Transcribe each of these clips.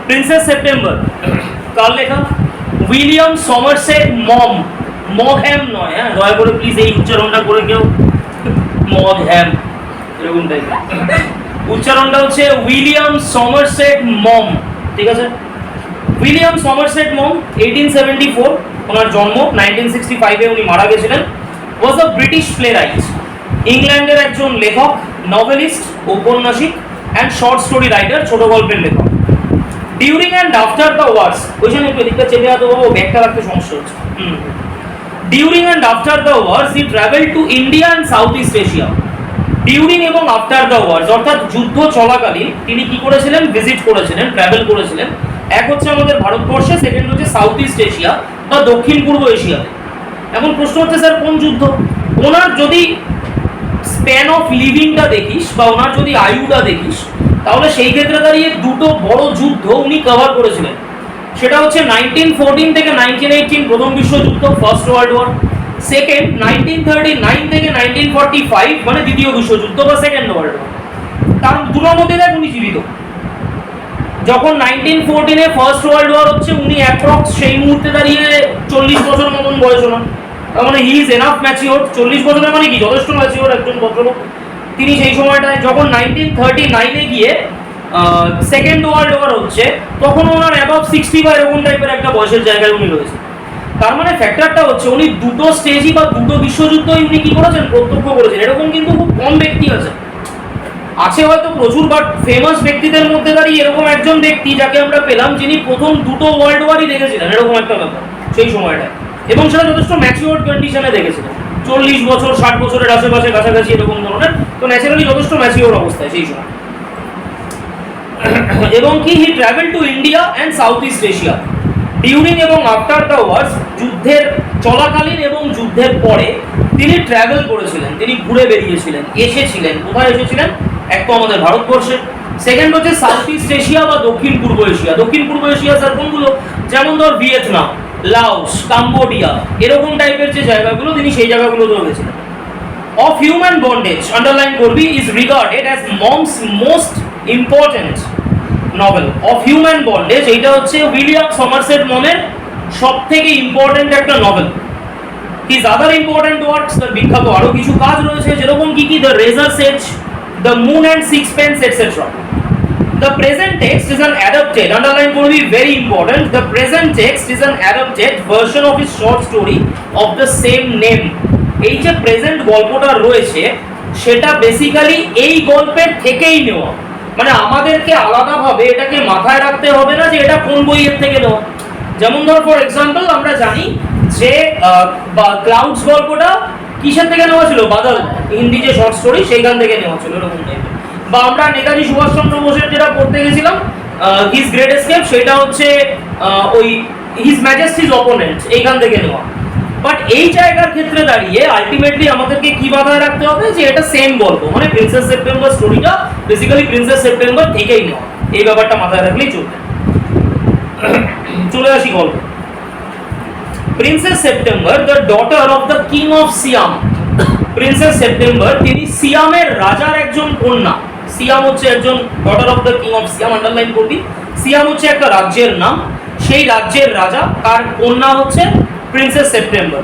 Princess September কার লেখা? William Somerset মম, মগহ্যাম নয়, হ্যাঁ দয়া করে প্লিজ এই উচ্চারণটা করে কেউ মগহ্যাম এরকম টাইপের উচ্চারণটা হচ্ছে উইলিয়াম সমারসেট মম, ঠিক আছে? উইলিয়াম সমারসেট মম 1874 ওনার জন্ম, 1965 উনি মারা গেছিলেন। ওয়াজ আ ব্রিটিশ প্লেরাইট, ইংল্যান্ডের একজন লেখক, নভেলিস্ট, ঔপন্যাসিক অ্যান্ড শর্ট স্টোরি রাইটার, ছোট গল্পের লেখক। ডিউরিং অ্যান্ড আফটার দ্য ওয়ার্স, ওইখানে একটু এদিকটা চেপে আতো বাবু, ব্যাগটা রাখতে সমস্যা হচ্ছে। During and after the wars he travel to India and south east Asia. During এবং আফটার দ্য ওয়ার্স অর্থাৎ যুদ্ধ চলাকালীন তিনি কি করেছিলেন? ভিজিট করেছিলেন, ট্রাভেল করেছিলেন। এক হচ্ছে আমাদের ভারতবর্ষে, সেকেন্ড হচ্ছে সাউথ ইস্ট এশিয়া বা দক্ষিণ পূর্ব এশিয়াতে। এখন প্রশ্ন হচ্ছে স্যার কোন যুদ্ধ? ওনার যদি স্প্যান অফ লিভিংটা দেখিস বা ওনার যদি আয়ুটা দেখিস, তাহলে সেই ক্ষেত্রে দাঁড়িয়ে দুটো বড় যুদ্ধ উনি কভার করেছিলেন। সেটা হচ্ছে 1914 থেকে 1918 প্রথম বিশ্বযুদ্ধ, ফার্স্ট ওয়ার্ল্ড ওয়ার। সেকেন্ড 1939 থেকে 1945 মানে দ্বিতীয় বিশ্বযুদ্ধ বা সেকেন্ড ওয়ার্ল্ড ওয়ার। তার দুটোর মধ্যে দেখ উনি জীবিত। যখন 1914-এ ফার্স্ট ওয়ার্ল্ড ওয়ার হচ্ছে, উনি অ্যাপ্রক্স সেই মুহূর্তে দাঁড়িয়ে 40 বছর মতন বয়স ওনার, মানে হি ইজ এনাফ ম্যাচিওর। 40 বছরের মানে কি যথেষ্ট ম্যাচিওর একজন ভদ্রলোক তিনি সেই সময়টায়। যখন 1939-এ গিয়ে সেকেন্ড ওয়ার্ল্ড ওয়ার হচ্ছে, তখন ওনার অ্যাবাভ 60 বা এরকম টাইপের একটা বয়সের জায়গায় উনি রয়েছে। তার মানে ফ্যাক্টরটা হচ্ছে উনি দুটো স্টেজই বা দুটো বিশ্বযুদ্ধই উনি কি করেছেন? প্রত্যক্ষ করেছেন। এরকম কিন্তু খুব কম ব্যক্তি আছে হয়তো প্রচুর, বাট ফেমাস ব্যক্তিদের মধ্যে দাঁড়িয়ে এরকম একজন ব্যক্তি যাকে আমরা পেলাম, যিনি প্রথম দুটো ওয়ার্ল্ড ওয়ারই দেখেছিলেন, এরকম একটা ব্যাপার সেই সময়টায়, এবং সেটা যথেষ্ট ম্যাচিওর কন্ডিশনে দেখেছিলেন। 40 বছর 60 বছরের আশেপাশে কাছাকাছি এরকম ধরনের, তো ন্যাচারালি যথেষ্ট ম্যাচিওর অবস্থায় সেই সময়। এবং কি হি travel to India and south east Asia during এবং আফটার দ্য ওয়ার্স, যুদ্ধের চলাকালীন এবং যুদ্ধের পরে তিনি ট্রাভেল করেছিলেন, তিনি ঘুরে বেরিয়েছিলেন, এসেছিলেন। কোথায় এসেছিলেন? এক তো আমাদের ভারতবর্ষে, সেকেন্ড হচ্ছে সাউথ ইস্ট এশিয়া বা দক্ষিণ পূর্ব এশিয়া। দক্ষিণ পূর্ব এশিয়া স্যার কোনগুলো? যেমন ধর ভিয়েতনাম, লাওস, কাম্বোডিয়া, এরকম টাইপের যে জায়গাগুলো, তিনি সেই জায়গাগুলোতেও গেছিলেন। অফ হিউম্যান বন্ডেজ, আন্ডারলাইন করবি, is regarded as Maugham's most important novel. Of human bondage এইটা হচ্ছে উইলিয়াম সমারসেট মমের সব থেকে ইম্পর্টেন্ট একটা novel. His other important works, তার বিখ্যাত আরো কিছু কাজ রয়েছে, যেরকম কি কি? The razor's edge, the moon and sixpence, etcetera. The present text is an adapted, underline করবি, very important, the present text is an adapted version of his short story of the same name. এই যে present গল্পটা রয়েছে, সেটা basically এই গল্পের থেকেই নেওয়া। মানে আমাদেরকে আলাদাভাবে এটাকে মাথায় রাখতে হবে না যে এটা কোন বইয়ের থেকে নেওয়া। যেমন ধর ফর এক্সাম্পল আমরা জানি যে ক্লাউডস গল্পটা কিসের থেকে নেওয়া ছিল? বাদল, হিন্দি যে শর্ট স্টোরি, সেইখান থেকে নেওয়া ছিল, এরকম টাইপের। বা আমরা নেতাজি সুভাষচন্দ্র বোসের যেটা পড়তে গেছিলাম, হিজ গ্রেট এসকেপ, সেটা হচ্ছে ওই হিজ ম্যাজেস্টিজ অপোনেন্ট, এইখান থেকে নেওয়া। বাট এই জায়গার ক্ষেত্রে দাঁড়িয়ে আলটিমেটলি আমাদেরকে কি মাথায় রাখতে হবে যে এটা সেম গল্প, মানে প্রিন্সেস সেপ্টেম্বর স্টোরিটা বেসিক্যালি প্রিন্সেস সেপ্টেম্বর থেকেই নেওয়া। এই ব্যাপারটা মাথায় রাখলেই চলবে। চলে আসি গল্প। Princess September, the daughter of the king of Siam. Princess September তিনি সিয়ামের রাজার একজন কন্যা। সিয়াম হচ্ছে একজন daughter of the king of Siam, underline করবি। সিয়াম হচ্ছে একটা রাজ্যের নাম, সেই রাজ্যের রাজা, তার কন্যা হচ্ছে princess September.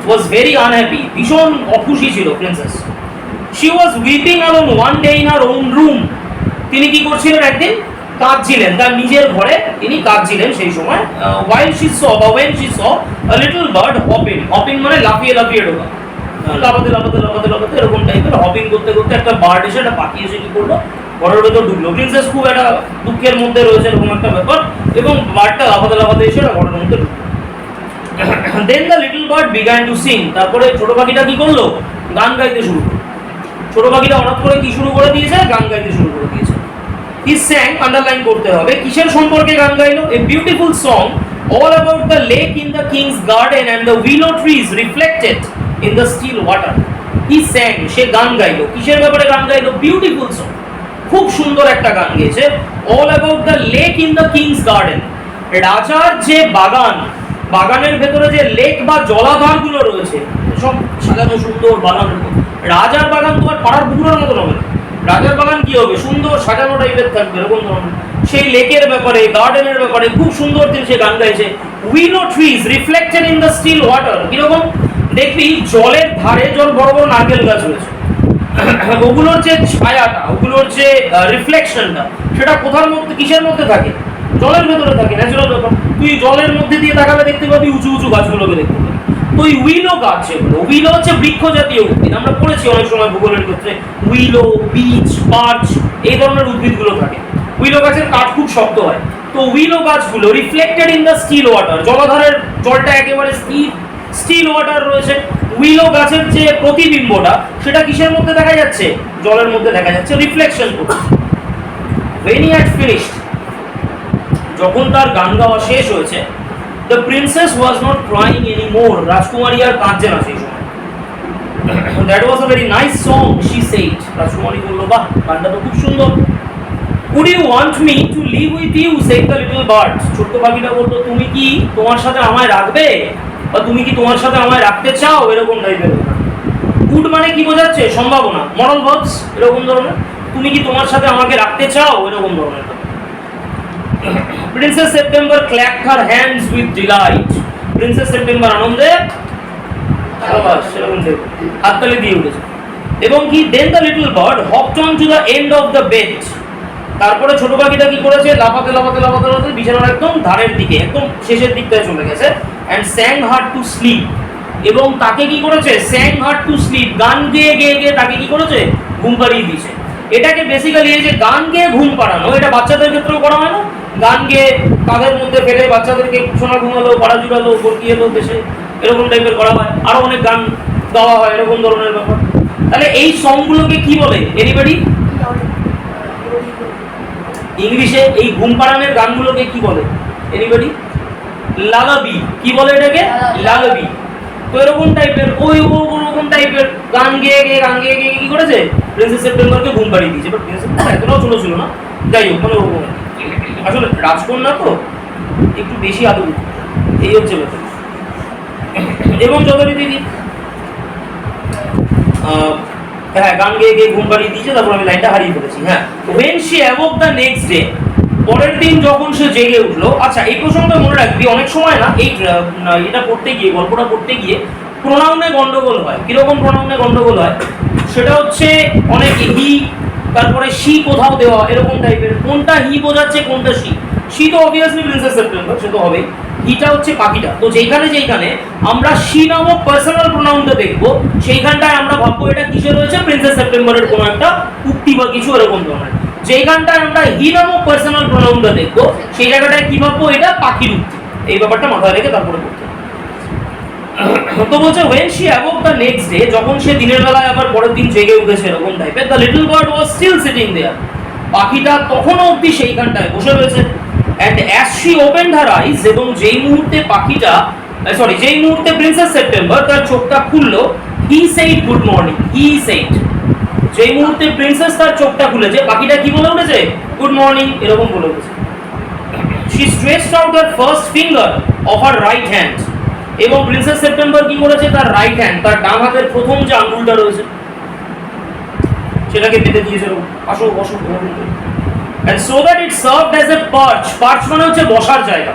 Was very unhappy, ভীষণ অখুশি ছিল princess. She was weeping alone one day in her own room. তিনি কি করছিলেন? একদিন কাঁদছিলেন, তার নিজের ঘরে তিনি কাঁদছিলেন সেই সময়। When she saw a little bird hopping, hopping মানে লাফিয়ে লাফিয়ে ঢোকা, লাফাতে লাফাতে লাফাতে লাফাতে এরকম টাইপের হপিং করতে করতে একটা বার্ড এসে, একটা পাখি এসে কি করলো? ঘরের ভেতর ঢুকলো। প্রিন্সেস খুব একটা দুঃখের মধ্যে রয়েছে, এরকম একটা ব্যাপার, এবং বার্ডটা লাফাতে লাফাতে এসে ঘরের মধ্যে ঢুকলো। Then the little bird began to sing. তারপরে ছোট পাখিটা কি করলো? গান গাইতে শুরু করলো। ছোট পাখিটা হঠাৎ করে কি শুরু করে দিয়েছে? গান গাইতে শুরু করে দিয়েছে। হি স্যাং, আন্ডারলাইন করতে হবে, কিসের সম্পর্কে গান গাইলো? A beautiful song all about the lake in the king's garden and the willow trees reflected in the still water. He sang, সে গান গাইলো। কিসের ব্যাপারে গান গাইলো? বিউটিফুল সং, খুব সুন্দর একটা গান গেয়েছে। all about the lake in the king's garden, রাজার যে বাগান, বাগানের ভেতরে যে লেক বা জলাধার গুলো রয়েছে, সব সাজানো সুন্দর বাগান। রাজার বাগান তোমার পাড়ার পুকুরের মতো হবে না, রাজার বাগান কি হবে? সুন্দর সাজানো টাইপের থাকবে, এরকম ধরনের। সেই লেকের ব্যাপারে, গার্ডেনের ব্যাপারে খুব সুন্দর তিনি সে গান গাইছে। Willow trees reflected in the still water, কিরকম দেখবি জলের ধারে জল বড় বড় নারকেল গাছ রয়েছে, ওগুলোর যে ছায়াটা, ওগুলোর যে রিফ্লেকশনটা, সেটা কোথার মধ্যে, কিসের মধ্যে থাকে? জলের ভেতরে থাকে, ন্যাচারাল ব্যাপার। তুই জলের মধ্যে দিয়ে তাকালে দেখতে পাবি উঁচু উঁচু গাছগুলোকে দেখতে পাবি। তো ওই উইলো গাছ, যেগুলো উইলো হচ্ছে বৃক্ষ জাতীয় উদ্ভিদ, আমরা পড়েছি অনেক সময় ভূগোলের ক্ষেত্রে, উইলো, বিচ, পার্চ এই ধরনের উদ্ভিদগুলো থাকে। উইলো গাছের কাঠ খুব শক্ত হয়। তো উইলো গাছগুলো reflected in the still water, জলাধারের জলটা একেবারে স্টিল ওয়াটার রয়েছে, উইলো গাছের যে প্রতিবিম্বটা সেটা কিসের মধ্যে দেখা যাচ্ছে? জলের মধ্যে দেখা যাচ্ছে, রিফ্লেকশন করছে। When he had finished, যখন তার গান গাওয়া শেষ হয়েছে, the princess was not crying anymore, রাজকুমারী আর কাঁদছে না সেই সময়। That was a very nice song, she said, রাজকুমারী বলল, বাহ, গানটা তো খুব সুন্দর। Would you want me to live with you, said the little bird, ছোট্ট পাখিটা বলতো, তুমি কি তোমার সাথে আমায় রাখবে, বা তুমি কি তোমার সাথে আমায় রাখতে চাও, এরকম টাইপের। উড মানে কি বোঝাচ্ছে? সম্ভাবনা, মরাল ভার্বস এরকম ধরনের। তুমি কি তোমার সাথে আমাকে রাখতে চাও, এরকম ধরনের। Princess September clapped her hands with delight, princess September আনন্দে হাততালি দিয়ে উঠেছে। এবং কি, then the little bird hopped on to the end of the bed, তারপরে ছোট পাখিটা কি করেছে? লাফাতে লাফাতে লাফাতে লাফাতে বিছানার একদম ধারের দিকে, একদম শেষের দিকটায় চলে গেছে। অ্যান্ড স্যাং হার্ড টু স্লিপ, এবং তাকে কি করেছে? স্যাং হার্ড টু স্লিপ, গান গেয়ে গেয়ে গিয়ে তাকে কি করেছে? ঘুম পাড়িয়ে দিয়েছে। এটাকে বেসিক্যালি এই যে গান গেয়ে ঘুম পাড়ানো, এটা বাচ্চাদের ক্ষেত্রেও করা হয় না? গান গেয়ে কাঁধের মধ্যে ফেলে বাচ্চাদেরকে সোনা ঘুমালো, পাড়া জুড়ালো, বরকি এলো দেশে, এরকম টাইপের করা হয়। আরো অনেক গান গাওয়া হয় এরকম ধরনের ব্যাপার। তাহলে এই সংগুলোকে কি বলে? এনিবডি? ইংলিশে এই ঘুম পাড়ানোর গানগুলোকে কি বলে? এনিবডি? লালাবি। কি বলে এটাকে? লালাবি। তো এরকম টাইপের, ওই ওরকম টাইপের গান গেয়ে গিয়ে কি করেছে? প্রিন্সেস সেপ্টেম্বরকে ঘুম পাড়িয়ে দিয়েছে। বাট প্রিন্সেস সেপ্টেম্বর এতটাও ছোট ছিল না, যাই হোক, মানে ওরকম আসলে রাজকন্যা তো একটু বেশি আদর, এই হচ্ছে ব্যাপার। এবং যথারীতি হ্যাঁ, গান গেয়ে গিয়ে ঘুম পাড়িয়ে দিয়েছে, তারপর আমি লাইনটা হারিয়ে ফেলেছি। হ্যাঁ, when she awoke the next day, পরের দিন যখন সে জেগে উঠলো। আচ্ছা, এই প্রসঙ্গটা মনে রাখবি, অনেক সময় না এই এটা পড়তে গিয়ে, গল্পটা পড়তে গিয়ে প্রোনাউনে গন্ডগোল হয়। কিরকম প্রোনাউনে গন্ডগোল হয়? সেটা হচ্ছে অনেক হি, তারপরে শি কোথাও দেওয়া, এরকম টাইপের। কোনটা হি বোঝাচ্ছে, কোনটা শি? শি তো অবভিয়াসলি প্রিন্সেস সেপ্টেম্বর, সে তো হবেই। হিটা হচ্ছে পাখিটা। তো যেখানে আমরা শি নামক পার্সোনাল প্রোনাউনটা দেখবো, সেইখানটায় আমরা ভাববো এটা কিসে রয়েছে? প্রিন্সেস সেপ্টেম্বরের কোনো একটা উক্তি বা কিছু এরকম ধরনের। যেখানটায় আমরা হি নামক পার্সোনাল প্রোনাউনটা দেখবো, সেই জায়গাটায় কি ভাববো? এটা পাখির উক্তি। এই ব্যাপারটা মাথায় রেখে তারপরে করতে। তো বলছে when she awoke the next day, যখন সে দিনের বেলায় আবার পরের দিন জেগে উঠেছে এরকম টাইপের, the little bird was still sitting there, পাখিটা তখনও অবধি সেইখানটায় বসে রয়েছে। and as she opened her eyes, এবং যেই মুহূর্তে পাখিটা যেই মুহূর্তে প্রিন্সেস সেপ্টেম্বর তার চোখটা খুললো, he said good morning, he said, যেই মুহূর্তে প্রিন্সেস তার চোখটা খুলেছে, পাখিটা কি বলে উঠেছে? গুড মর্নিং, এরকম বলে উঠেছে। she stretched out her first finger of her right hand, এবং প্রিন্সেস সেপ্টেম্বর কি করেছে? তার রাইট হ্যান্ড, তার ডান হাতের প্রথম যে আঙ্গুলটা রয়েছে সেটাকে পেতে দিয়েছে। আসো বসো। and so that it served as a perch, perch মানে হচ্ছে বসার জায়গা।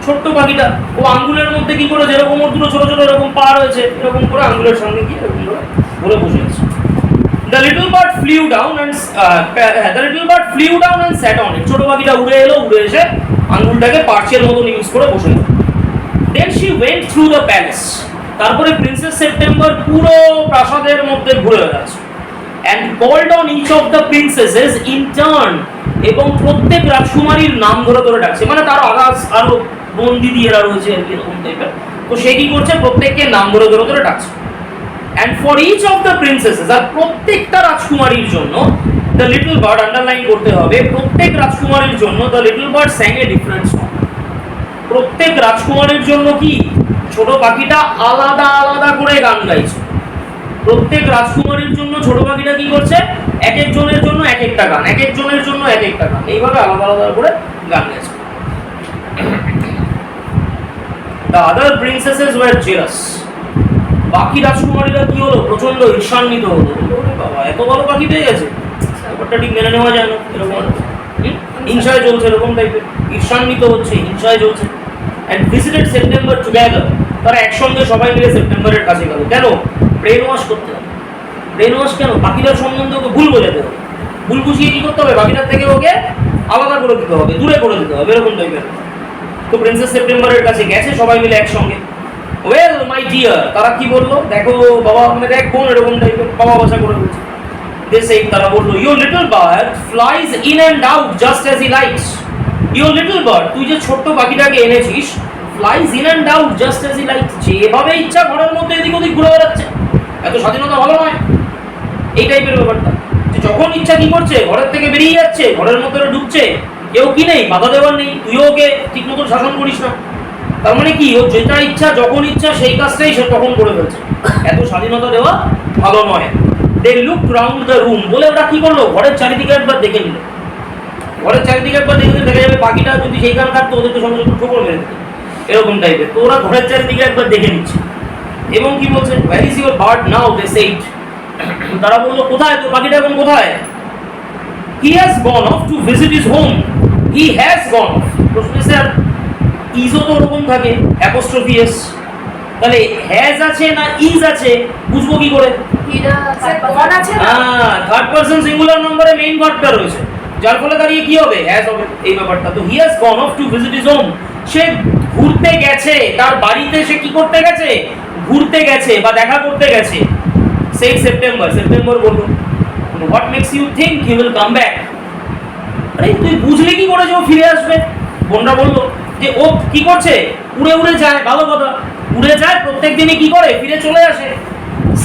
ছোট্ট পাখিটা ও আঙ্গুলের মধ্যে কি করে, যেরকম ওর দুটো ছোট ছোট এরকম পা রয়েছে, এরকম করে আঙ্গুলের সঙ্গে গিয়ে এরকম করে বলে বসে আছে। the little bird flew down and sat on it, ছোট পাখিটা উড়ে এলো, উড়ে এসে আঙ্গুলটাকে পার্চের মতো ইউজ করে বসে গেল। then she went through the palace, তারপরে প্রিন্সেস সেপ্টেম্বর পুরো প্রাসাদের মধ্যে ঘুরে বেড়াচ্ছে। and called on each of the princesses in turn, এবং প্রত্যেক রাজকুমারীর নাম ধরে ধরে ডাকছে। মানে তার আরো বোন দিদি এরা রয়েছে এরকম টাইপের। তো সে কি করছে? প্রত্যেককে নাম ধরে ধরে ধরে ডাকছে। and for each of the princesses, আর প্রত্যেকটা রাজকুমারীর জন্য, the little bird, আন্ডারলাইন করতে হবে, প্রত্যেক রাজকুমারীর জন্য the little bird sang a different song, প্রত্যেক রাজকুমারীর জন্য কি ছোট পাখিটা আলাদা আলাদা করে গান গাইছে। প্রত্যেক রাজকুমারীর জন্য ছোট পাখিটা কি করছে? এক একজনের জন্য এক একটা গান, এক একজনের জন্য এক একটা গান, এইভাবে আলাদা আলাদা করে গান গাইছে। The other princesses were jealous, বাকি রাজকুমারীরা কি হলো? প্রচন্ড ঈর্ষান্বিত হলো। বাবা, এত ভালো পাখি পেয়ে গেছে, ব্যাপারটা ঠিক মেনে নেওয়া যায় না, এরকম হিংসায় চলছে এরকম টাইপের, ঈর্ষান্বিত হচ্ছে, হিংসায় চলছে। অ্যান্ড ভিজিটেড সেপ্টেম্বর টুগেদার, তারা একসঙ্গে সবাই মিলে সেপ্টেম্বরের কাছে গেল। কেন? ব্রেন ওয়াশ করতে হবে। ব্রেন ওয়াশ কেন? পাখিটার সম্বন্ধে ওকে ভুল বোঝাতে হবে, ভুল বুঝিয়ে কী করতে হবে, পাখিটার থেকে ওকে আলাদা করে দিতে হবে, দূরে করে দিতে হবে, এরকম টাইপের। তো প্রিন্সেস সেপ্টেম্বরের কাছে গেছে সবাই মিলে একসঙ্গে। ওয়েল মাই ডিয়ার, তারা কি বললো, দেখো বাবা, মানে দেখ বোন, এরকম টাইপের বাবা ভাষা করে বলছে। তারা বললো, your little bird flies in and out just as he likes. Your little bird, তুই যে ছোট্ট পাখিটাকে এনেছিস, flies in and out just as he likes, যেভাবে ইচ্ছা ঘরের মধ্যে এদিক ওদিক ঘুরে বেড়াচ্ছে। এত স্বাধীনতা ভালো নয়, এই টাইপের ব্যাপারটা, যে যখন ইচ্ছা কি করছে, ঘরের থেকে বেরিয়ে যাচ্ছে, ঘরের মধ্যে ঢুকছে, কেউ কি নেই, বাধা দেওয়ার নেই, তুইও ওকে ঠিক মতো শাসন করিস না। তার মানে কি, ও যেটা ইচ্ছা যখন ইচ্ছা সেই কাজটাই সে তখন করে ফেলছে। এত স্বাধীনতা দেওয়া ভালো নয়। They look round the room, বলে ওরা কি করলো, ঘরের চারিদিকে একবার দেখে নিল। ঘরের চারিদিকে একবার দেখে দেখা যাবে পাখিটা যদি সেইখানে থাকতো, ওদের তো সঙ্গে সঙ্গে ঠোকর মেরে দিত, এরকম টাইপের। তো ওরা ঘরের চারিদিকে একবার দেখে নিচ্ছে। এবং কি বলছে, where is your bird now, they said. তারা বললো, কোথায় তোর পাখিটা, এখন কোথায়? He has gone off to visit his home. He has gone off, প্রশ্ন স্যার ইজও তো ওরকম থাকে, অ্যাপোস্ট্রফি এস, তাহলে হ্যাজ আছে না ইজ আছে বুঝবো কি করে? থার্ড পারসন সিঙ্গুলার নম্বরে মেইন ভার্বটা রয়েছে, যার ফলে দাঁড়িয়ে কি হবে, হ্যাজ হবে এই ব্যাপারটা। তো he has gone off to visit his home, সে ঘুরতে গেছে, তার বাড়িতে সে কি করতে গেছে, ঘুরতে গেছে বা দেখা করতে গেছে। সেই সেপ্টেম্বর বলল, what makes you think he will come back. আরে তুই বুঝলি কি করে যে ও ফিরে আসবে? বোনরা বললো যে ও কি করছে, উড়ে উড়ে যায়, ভালো কথা, উড়ে যায়, প্রত্যেক দিনই কি করে, ফিরে চলে আসে।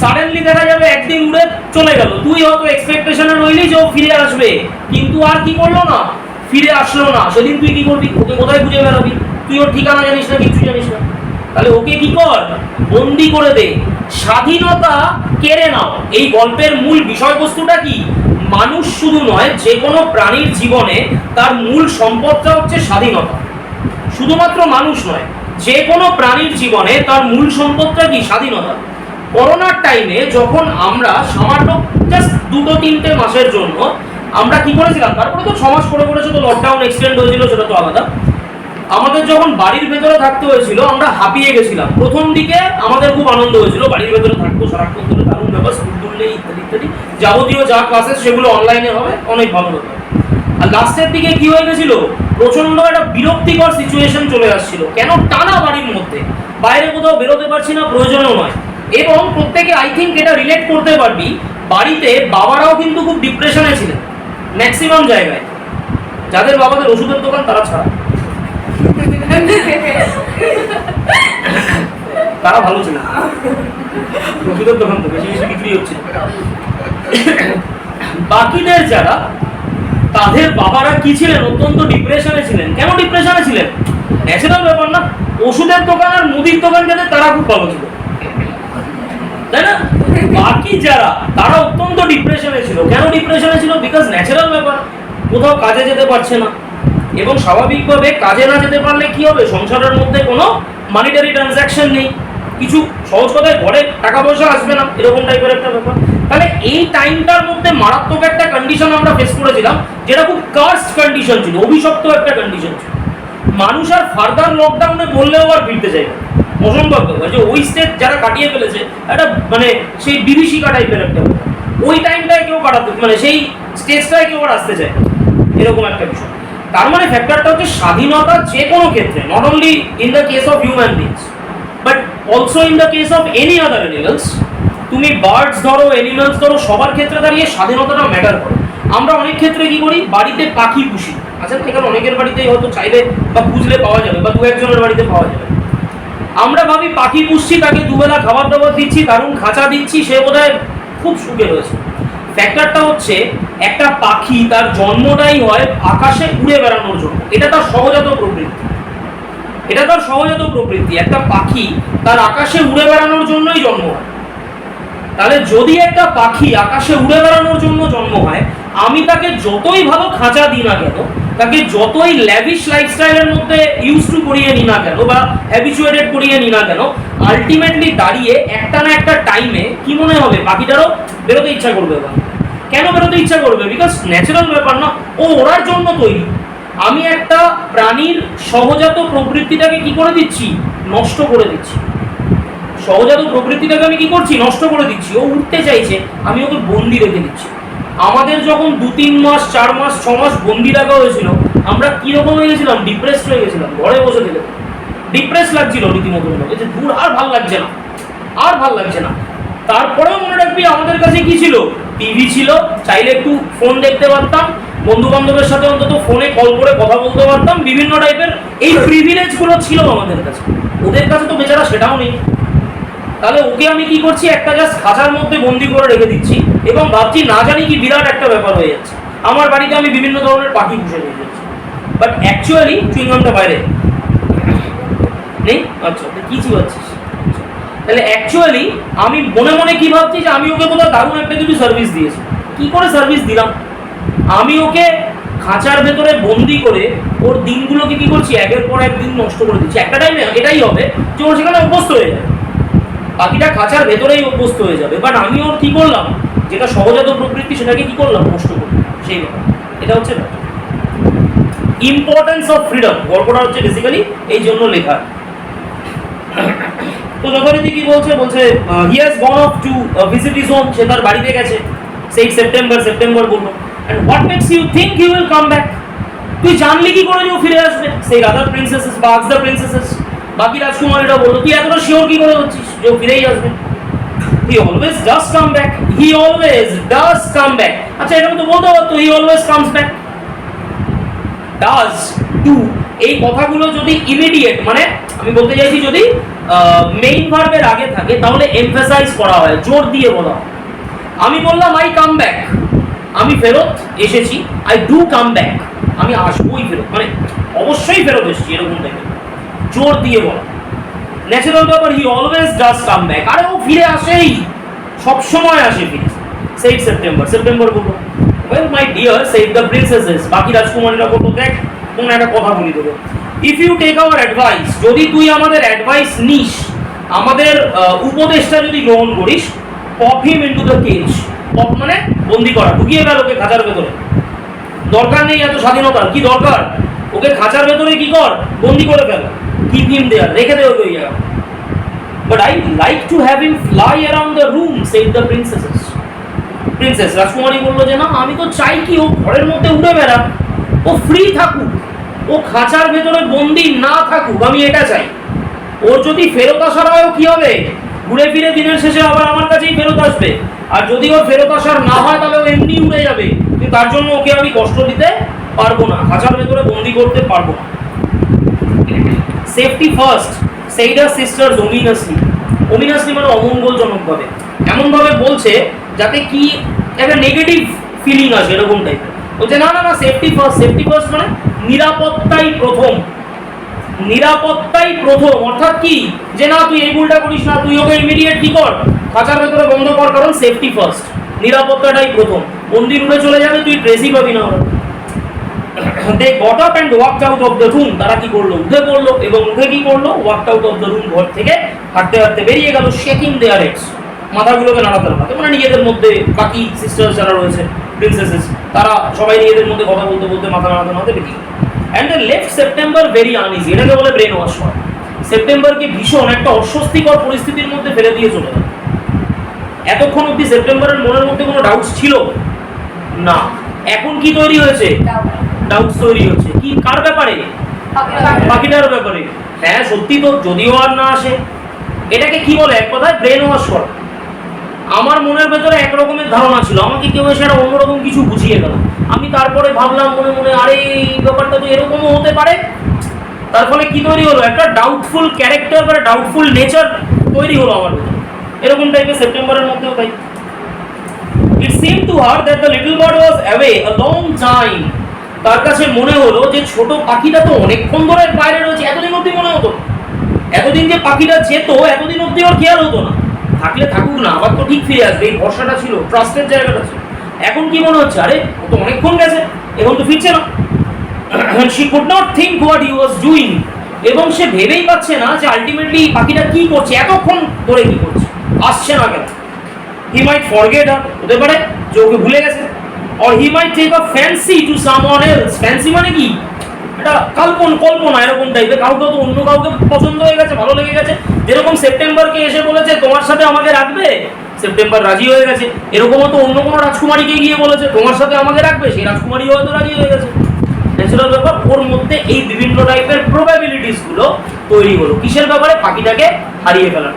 সাডেনলি দেখা যাবে একদিন উড়ে চলে গেল, তুই হয়তো এক্সপেকটেশনে রইলি যে ও ফিরে আসবে, কিন্তু আর কি করলো না, ফিরে আসলো না। সেদিন তুই কি করবি, ওকে কোথায় খুঁজে বেড়াবি? তুই ওর ঠিকানা জানিস না, কিছু জানিস না, তাহলে ওকে কি কর, বন্দি করে দে, স্বাধীনতা কেড়ে নাও। এই গল্পের মূল বিষয়বস্তুটা কি, মানুষ শুধু নয়, যে কোনো প্রাণীর জীবনে তার মূল সম্পদটা হচ্ছে স্বাধীনতা। শুধুমাত্র মানুষ নয়, যে কোনো প্রাণীর জীবনে তার মূল সম্পদটা কি, স্বাধীনতা। করোনার টাইমে যখন আমরা সামান্য জাস্ট 2-3 মাসের জন্য আমরা কি করেছিলাম, তারপরে তো 6 মাস করে করেছে, তো লকডাউন এক্সটেন্ড হয়েছিল, সেটা তো আলাদা। আমাদের যখন বাড়ির ভেতরে থাকতে হয়েছিল, আমরা হাঁপিয়ে গেছিলাম। প্রথম দিকে আমাদের খুব আনন্দ হয়েছিল, বাড়ির ভেতরে থাকবো সারাক্ষণ ধরে, দারুণ ব্যাপার, স্কুল খুললে ইত্যাদি ইত্যাদি, যাবতীয় যা ক্লাসেস সেগুলো অনলাইনে হবে, অনেক ভালো হতো। আর লাস্টের দিকে কি হয়ে গেছিল, প্রচন্ড একটা বিরক্তিকর সিচুয়েশন চলে আসছিল। কেন? টানা বাড়ির মধ্যে, বাইরে কোথাও বেরোতে পারছি না, প্রয়োজনও নয়। এবং প্রত্যেকে আই থিঙ্ক এটা রিলেট করতে পারবি, বাড়িতে বাবারাও কিন্তু খুব ডিপ্রেশনে ছিলেন ম্যাক্সিমাম জায়গায়, যাদের বাবাদের ওষুধের দোকান তারা ছাড়া, তারা ভালো ছিল, ওষুধের দোকান তো বেশি বেশি বিক্রি হচ্ছে। বাকিদের যারা, তাদের বাবারা কি ছিলেন, অত্যন্ত ডিপ্রেশনে ছিলেন। কেন ডিপ্রেশনে ছিলেন? ন্যাচারাল ব্যাপার না, ওষুধের দোকান আর মুদির দোকান যাদের, তারা খুব ভালো ছিল, তাই না? বাকি যারা, তারা অত্যন্ত ডিপ্রেশনে ছিল। কেন ডিপ্রেশনে ছিল? বিকজ ন্যাচারাল ব্যাপার, কোথাও কাজে যেতে পারছে না, এবং স্বাভাবিকভাবে কাজে না যেতে পারলে কি হবে, সংসারের মধ্যে কোনো মানিটারি ট্রানজ্যাকশন নেই, কিছু সহজ কথায় ঘরে টাকা পয়সা আসবে না, এরকম টাইপের একটা ব্যাপার। তাহলে এই টাইমটার মধ্যে মারাত্মক একটা কন্ডিশন আমরা ফেস করেছিলাম, যেটা খুব কার্সড কন্ডিশন ছিল, অভিশপ্ত একটা কন্ডিশন ছিল। মানুষ আর ফার্দার লকডাউনে বললেও আর ফিরতে চাইবে, অসম্ভব ব্যাপার। যে ওই স্টেজ যারা কাটিয়ে ফেলেছে, একটা মানে সেই বিভীষিকা টাইপের একটা, ওই টাইমটায় কেউ কাটাতে, মানে সেই স্টেজটায় কেউ আর আসতে চায়, এরকম একটা বিষয়। তার মানে ফ্যাক্টরটা হচ্ছে স্বাধীনতা যে কোনো ক্ষেত্রে, not only in the case of human beings, but also in the case of any other animals. তুমি বার্ডস ধরো, অ্যানিমালস ধরো, সবার ক্ষেত্রে দাঁড়িয়ে স্বাধীনতাটা ম্যাটার করে। আমরা অনেক ক্ষেত্রে কি করি, বাড়িতে পাখি পুষি, আচ্ছা এখানে অনেকের বাড়িতেই হয়তো চাইলে বা খুঁজলে পাওয়া যাবে, বা 2-1 জনের বাড়িতে পাওয়া যাবে। আমরা ভাবি পাখি পুষছি, তাকে দুবেলা খাবার দাবার দিচ্ছি, দারুণ খাঁচা দিচ্ছি, সে বোধহয় খুব সুখে রয়েছে। ফ্যাক্টরটা হচ্ছে, একটা পাখি তার জন্মটাই হয় আকাশে উড়ে বেড়ানোর জন্য, এটা তার সহজাত প্রবৃত্তি, এটা তার সহজাত প্রবৃত্তি। একটা পাখি তার আকাশে উড়ে বেড়ানোর জন্যই জন্ম হয়। তাহলে যদি একটা পাখি আকাশে উড়ে বেড়ানোর জন্য জন্ম হয়, আমি তাকে যতই ভালো খাঁচা দিই না কেন, তাকে যতই ল্যাভিশ লাইফস্টাইলের মধ্যে ইউজ টু করিয়ে নি না কেন, বা হ্যাবিচুয়েটেড করিয়ে নি না কেন, আলটিমেটলি দাঁড়িয়ে একটা না একটা টাইমে কি মনে হবে, পাখিটারও বেরোতে ইচ্ছা করবে। বা কেন বেরোতে ইচ্ছা করবে? বিকজ ন্যাচারাল ব্যাপার না, ও ওড়ার জন্য তৈরি, আমি একটা প্রাণীর সহজাত প্রবৃত্তিটাকে কি করে দিচ্ছি, নষ্ট করে দিচ্ছি। সহজাত প্রবৃত্তিটাকে আমি কি করছি, নষ্ট করে দিচ্ছি। ও উঠতে চাইছে, আমি ওকে বন্দি রেখে দিচ্ছি। আমাদের যখন 2-3 মাস 4 মাস 6 মাস বন্দি রাখা হয়েছিল, আমরা কিরকম হয়ে গেছিলাম, ডিপ্রেসড হয়ে গেছিলাম, ঘরে বসে থেকে ডিপ্রেস লাগছিল রীতিমতো, যে দূর আর ভাল লাগছে না, আর ভাল লাগছে না। তারপরেও মনে রাখবি আমাদের কাছে কি ছিল, টিভি ছিল, চাইলে একটু ফোন দেখতে পারতাম, বন্ধু বান্ধবের সাথে অন্তত ফোনে কল করে কথা বলতে পারতাম, বিভিন্ন টাইপের এই প্রিভিলেজ গুলো ছিল আমাদের কাছে। ওদের কাছে তো বেচারা সেটাও নেই। তাহলে ওকে আমি কি করছি, একটা জাস্ট খাঁচার মধ্যে বন্দি করে রেখে দিচ্ছি এবং ভাবছি না জানি কি বিরাট একটা ব্যাপার হয়ে যাচ্ছে। আমার বাড়িতে আমি বিভিন্ন ধরনের পাখি পুষে নিয়ে যাচ্ছি, বাট অ্যাকচুয়ালি চুইংগামটা বাইরে নেই। আচ্ছা, কি চিবাচ্ছিস? তাহলে অ্যাকচুয়ালি আমি মনে মনে কি ভাবছি, যে আমি ওকে বোধহয় দারুণ একটা কিছু সার্ভিস দিয়েছি। কি করে সার্ভিস দিলাম, আমি ওকে খাঁচার ভেতরে বন্দি করে ওর দিনগুলোকে কি করছি, একের পর এক দিন নষ্ট করে দিচ্ছি। একটা টাইমে এটাই হবে যে ওর সেখানে অভ্যস্ত হয়ে যাবে, পাখিটা খাঁচার ভেতরেই অভ্যস্ত হয়ে যাবে। বাট আমি ওর কি করলাম, যেটা সহজাত প্রবৃত্তি সেটাকে কি করলাম, নষ্ট করলাম। সেই ব্যাপার, এটা হচ্ছে ইম্পর্টেন্স অফ ফ্রিডম। গল্পটা হচ্ছে বেসিক্যালি এই জন্য লেখা। তো যথারীতি কি বলছে, he has gone off to visit his home, সে তার বাড়িতে গেছে। সেই সেপ্টেম্বর বললো। And what makes you think he will come back? তুই জানলি কি করে যে ও ফিরে আসবে? সেই আদার প্রিন্সেসেস বা আদার প্রিন্সেসেস, বাকি রাজকুমারীরা বললো, তুই এতটা শিওর কি করে হচ্ছিস যে ও ফিরেই আসবে? He always does come back, he always does come back. আচ্ছা, এটা তো বলতে পারতো he always comes back. Does, do, এই কথাগুলো যদি ইমিডিয়েট, মানে আমি বলতে চাইছি যদি মেইন ভার্বের আগে থাকে তাহলে এমফাসাইজ করা হয়, জোর দিয়ে বলা হয়। আমি বললাম আই কাম ব্যাক, আমি ফেরত এসেছি। আই ডু কাম ব্যাক, আমি আসবোই ফেরত, মানে অবশ্যই ফেরত এসেছি, এরকম দেখে জোর দিয়ে বলা। ন্যাচারাল ব্যাপার, he always does come back. আরে ও ফিরে আসেই, সব সময় আসে ফিরে। সেই সেপ্টেম্বর বলবো, well my dear said the princesses, বাকি রাজকুমারীরা বলবো, দেখ কোন একটা কথা বলি দেবো। If you take our advice, যদি তুই আমাদের অ্যাডভাইস নিস, আমাদের উপদেশটা যদি গ্রহণ করিস, pop him into the cage. Pop মানে বন্দি করা, ঢুকিয়ে গেল ওকে খাঁচার ভেতরে। দরকার নেই এত স্বাধীনতার, কি দরকার? ওকে খাঁচার ভেতরে কি কর, বন্দি করে ফেল, কিপ হিম দেয়ার, রেখে দে ওকে ওই জায়গা। But I like to have him fly around the room, said the princess. রাজকুমারী বললো যে না, আমি তো চাই কি ও ঘরের মধ্যে উড়ে বেড়াক, ও ফ্রি থাকুক, ও খাঁচার ভেতরে বন্দি না থাকুক, আমি এটা চাই। ওর যদি ফেরত আসার হয় কি হবে, ঘুরে ফিরে দিনের শেষে আবার আমার কাছেই ফেরত আসবে। আর যদি ওর ফেরত আসার না হয় তাহলে ও এমনি উড়ে যাবে, কিন্তু তার জন্য ওকে আমি কষ্ট দিতে পারবো না, খাঁচার ভেতরে বন্দি করতে পারবো না। সেফটি ফার্স্ট, সেইডার সিস্টার্স ওমিনাসলি মানে অমঙ্গলজনকভাবে, এমনভাবে বলছে যাতে কি একটা নেগেটিভ ফিলিং আসে, এরকম টাইপের বলছে। না, সেফটি ফার্স্ট মানে নিরাপত্তাই প্রথম। অর্থাৎ কি, যে না তুই এই ভুলটা করিস না, তুই ওকে ইমিডিয়েট কি কর, খাঁচার ভেতরে বন্ধ কর, কারণ সেফটি ফার্স্ট, নিরাপত্তাটাই প্রথম। মন্দির উড়ে চলে যাবে, তুই ট্রেসই পাবি না ওরা। They got up and walked out of the room, তারা কি করলো, উঠে পড়লো, এবং উঠে কি করলো, walked out of the room, ঘর থেকে হাঁটতে হাঁটতে বেরিয়ে গেল, শেকিং দেয়ার হেডস, মাথাগুলোকে নাড়াতে, মানে নিজেদের মধ্যে, বাকি সিস্টার যারা রয়েছে প্রিন্সেসেস, তারা সবাই নিজেদের মধ্যে কথা বলতে মাথা নাড়াতে বেরিয়ে গেল। And they left September very uneasy, এটাকে বলে ব্রেন ওয়াশ করা। সেপ্টেম্বরকে ভীষণ একটা অস্বস্তিকর পরিস্থিতির মধ্যে ফেলে দিয়ে চলে গেল। এতক্ষণ অব্দি সেপ্টেম্বরের মনের মধ্যে কোনো ডাউটস ছিল না, এখন কি তৈরি হয়েছে, ডাউটস তৈরি হচ্ছে। কি, কার ব্যাপারে, পাখিটার ব্যাপারে। হ্যাঁ সত্যি তো, যদিও আর না আসে, এটাকে কি বলে এক কথায়, ব্রেন ওয়াশ করা। আমার মনের ভেতরে এক রকমের ধারণা ছিল, আমাকে কেউ এসে একটা অন্যরকম কিছু বুঝিয়ে গেল। আমি তারপরে ভাবলাম মনে মনে, আরে এই ব্যাপারটা তো এরকমও হতে পারে। তার ফলে কি তৈরি হলো, একটা ডাউটফুল ক্যারেক্টার বা ডাউটফুল নেচার তৈরি হলো আমার ভেতরে, এরকম টাইপের সেপ্টেম্বরের মধ্যেও তাই। It seem to her that the little bird was away a long time. তার কাছে মনে হলো যে ছোট পাখিটা তো অনেকক্ষণ ধরে বাইরে রয়েছে। এতদিন অবধি মনে হতো, এতদিন যে পাখিটা যেত, এতদিন অবধি ওর খেয়াল হতো না, থাকলে থাকুক না, আবার তো ঠিক ফিরে আসবে, এই ভরসাটা ছিল, ট্রাস্টের জায়গাটা ছিল। এখন কি মনে হচ্ছে, আরে ও তো অনেকক্ষণ গেছে, এখন তো ফিরছে না। she could not think what he was doing, এবং সে ভেবেই পাচ্ছে না যে আলটিমেটলি পাখিটা কি করছে, এতক্ষণ ধরে কি করছে, আসছে না কেন। he might forget her, হতে পারে যে ওকে ভুলে গেছে, or he might take a fancy to someone else। fancy মানে কি, এটা কল্পনা এরকম টাইপের, কাউকে তো অন্য কাউকে পছন্দ হয়ে গেছে, ভালো লেগে গেছে। যেরকম সেপ্টেম্বরকে এসে বলেছে তোমার সাথে আমাকে রাখবে, সেপ্টেম্বর রাজি হয়ে গেছে। এরকমও তো অন্য কোনো রাজকুমারীকে গিয়ে বলেছে তোমার সাথে আমাকে রাখবে, সেই রাজকুমারী হয়তো রাজি হয়ে গেছে। ন্যাচুরাল ব্যাপার। ওর মধ্যে এই বিভিন্ন টাইপের প্রবাবিলিটিস গুলো তৈরি হলো কিসের ব্যাপারে? পাখিটাকে হারিয়ে ফেলার।